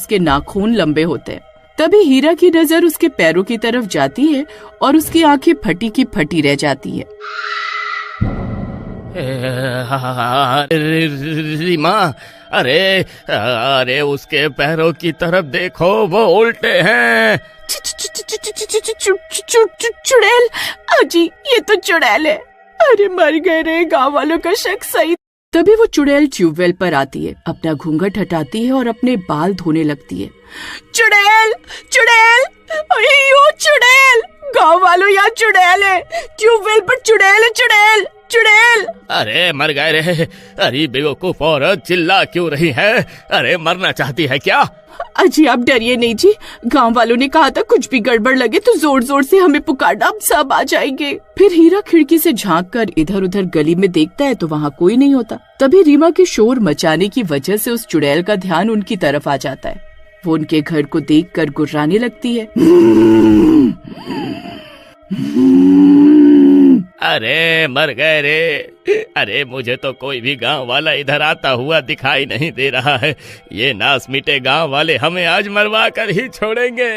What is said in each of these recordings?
उसके नाखून लंबे होते हैं। तभी हीरा की नजर उसके पैरों की तरफ जाती है और उसकी आंखें फटी की फटी रह जाती है। रीमा, अरे उसके पैरों की तरफ देखो, वो उल्टे हैं। चुड़ैल, अजी ये तो चुड़ैल है। अरे मर गए रे, गाँव वालों का शक सही। तभी वो चुड़ैल ट्यूबवेल पर आती है, अपना घूंघट हटाती है और अपने बाल धोने लगती है। चुड़ैल, चुड़ैल, अयो चुड़ैल, गाँव वालों यहाँ चुड़ैल है, ट्यूबवेल पर चुड़ैल है, चुड़ैल, चुड़ैल। अरे मर गए रे। अरे बेवकूफ औरत, चिल्ला क्यों रही है? अरे मरना चाहती है क्या? अजी आप डरिए नहीं जी, गांव वालों ने कहा था कुछ भी गड़बड़ लगे तो जोर जोर से हमें पुकारना, हम सब आ जाएंगे। फिर हीरा खिड़की से झांक कर इधर उधर गली में देखता है तो वहाँ कोई नहीं होता। तभी रीमा के शोर मचाने की वजह से उस चुड़ैल का ध्यान उनकी तरफ आ जाता है। वो उनके घर को देखकर गुर्राने लगती है। अरे मर गए रे। अरे मुझे तो कोई भी गांव वाला इधर आता हुआ दिखाई नहीं दे रहा है। ये नास मिटे गांव वाले हमें आज मरवा कर ही छोड़ेंगे।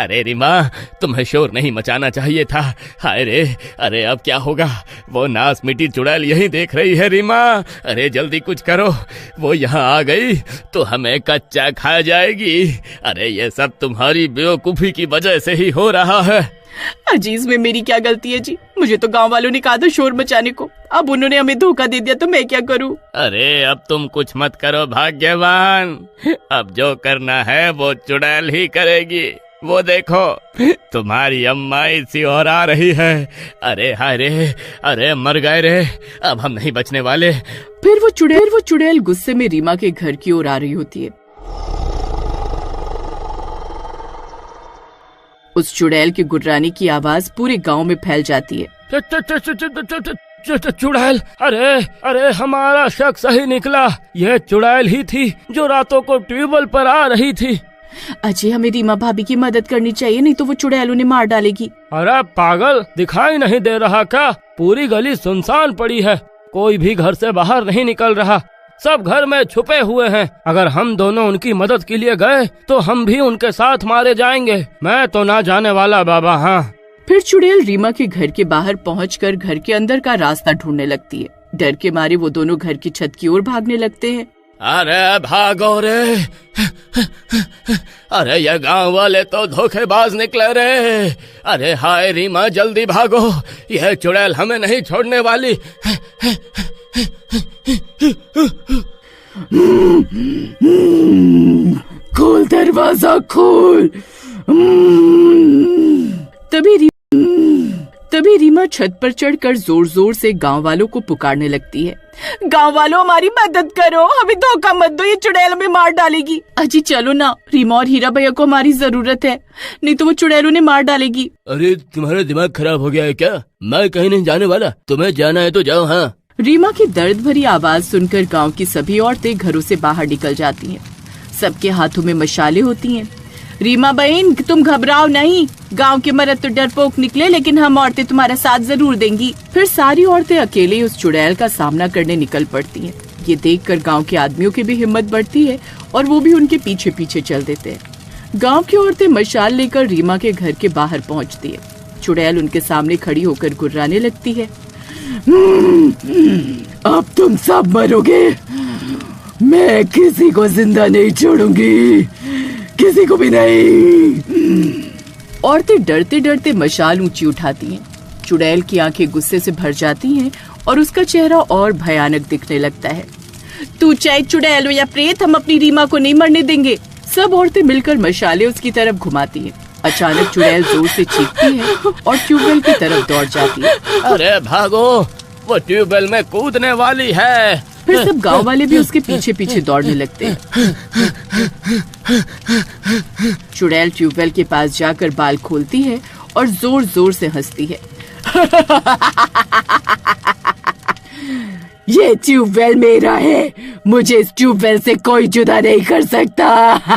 अरे रीमा, तुम्हें शोर नहीं मचाना चाहिए था। हाय रे, अरे अब क्या होगा? वो नास मिटी चुड़ैल यही देख रही है। रीमा, अरे जल्दी कुछ करो, वो यहाँ आ गई तो हमें कच्चा खा जाएगी। अरे ये सब तुम्हारी बेवकूफी की वजह से ही हो रहा है। अजी इसमें मेरी क्या गलती है जी? मुझे तो गांव वालों ने कहा था शोर मचाने को, अब उन्होंने हमें धोखा दे दिया तो मैं क्या करूं? अरे अब तुम कुछ मत करो भाग्यवान, अब जो करना है वो चुड़ैल ही करेगी। वो देखो तुम्हारी अम्मा इसी और आ रही है। अरे हाय रे, अरे मर गए रे, अब हम नहीं बचने वाले। फिर वो चुड़ैल गुस्से में रीमा के घर की ओर आ रही होती है। उस चुड़ैल की गुर्राने की आवाज पूरे गांव में फैल जाती है। चुड़ैल, अरे हमारा शक सही निकला, यह चुड़ैल ही थी जो रातों को ट्यूबवेल पर आ रही थी। अजय हमें रीमा भाभी की मदद करनी चाहिए, नहीं तो वो चुड़ैल उन्हें मार डालेगी। अरे पागल, दिखाई नहीं दे रहा क्या? पूरी गली सुनसान पड़ी है, कोई भी घर से बाहर नहीं निकल रहा, सब घर में छुपे हुए हैं। अगर हम दोनों उनकी मदद के लिए गए तो हम भी उनके साथ मारे जाएंगे। मैं तो ना जाने वाला बाबा। हाँ। फिर चुड़ैल रीमा के घर के बाहर पहुंचकर घर के अंदर का रास्ता ढूंढने लगती है। डर के मारे वो दोनों घर की छत की ओर भागने लगते हैं। अरे भागो रे, अरे ये गांव वाले तो धोखेबाज निकले रे। अरे हाय रीमा, जल्दी भागो, यह चुड़ैल हमें नहीं छोड़ने वाली। खोल दरवाजा, खोल। तभी रीमा छत पर चढ़कर जोर जोर से गांव वालों को पुकारने लगती है। गांव वालों, हमारी मदद करो, हमें धोखा मत दो, ये चुड़ैल हमें मार डालेगी। अजी चलो ना, रीमा और हीरा भैया को हमारी जरूरत है, नहीं तो वो चुड़ैल उन्हें मार डालेगी। अरे तुम्हारा दिमाग खराब हो गया है क्या? मैं कहीं नहीं जाने वाला, तुम्हें जाना है तो जाओ। हाँ। रीमा की दर्द भरी आवाज सुनकर गांव की सभी औरतें घरों से बाहर निकल जाती हैं। सबके हाथों में मशालें होती हैं। रीमा बहन, तुम घबराओ नहीं, गांव के मर्द तो डरपोक निकले, लेकिन हम औरतें तुम्हारा साथ जरूर देंगी। फिर सारी औरतें अकेले उस चुड़ैल का सामना करने निकल पड़ती हैं। ये देखकर गांव के आदमियों की भी हिम्मत बढ़ती है और वो भी उनके पीछे पीछे चल देते हैं। गांव की औरतें मशाल लेकर रीमा के घर के बाहर पहुंचती है। चुड़ैल उनके सामने खड़ी होकर गुर्राने लगती है। अब तुम सब मरोगे, मैं किसी को जिंदा नहीं छोड़ूंगी, किसी को भी नहीं। औरतें डरते डरते मशाल ऊंची उठाती हैं। चुड़ैल की आंखें गुस्से से भर जाती हैं और उसका चेहरा और भयानक दिखने लगता है। तू चाहे चुड़ैल हो या प्रेत, हम अपनी रीमा को नहीं मरने देंगे। सब औरतें मिलकर मशाले उसकी तरफ घुमाती हैं। अचानक चुड़ैल जोर से चीखती है और ट्यूबवेल की तरफ दौड़ जाती है। अरे भागो, वो ट्यूबवेल में कूदने वाली है। फिर सब गांव वाले भी उसके पीछे पीछे दौड़ने लगते हैं। चुड़ैल ट्यूबवेल के पास जाकर बाल खोलती है और जोर जोर से हंसती है। ये ट्यूबवेल मेरा है, मुझे इस ट्यूबवेल से कोई जुदा नहीं कर सकता।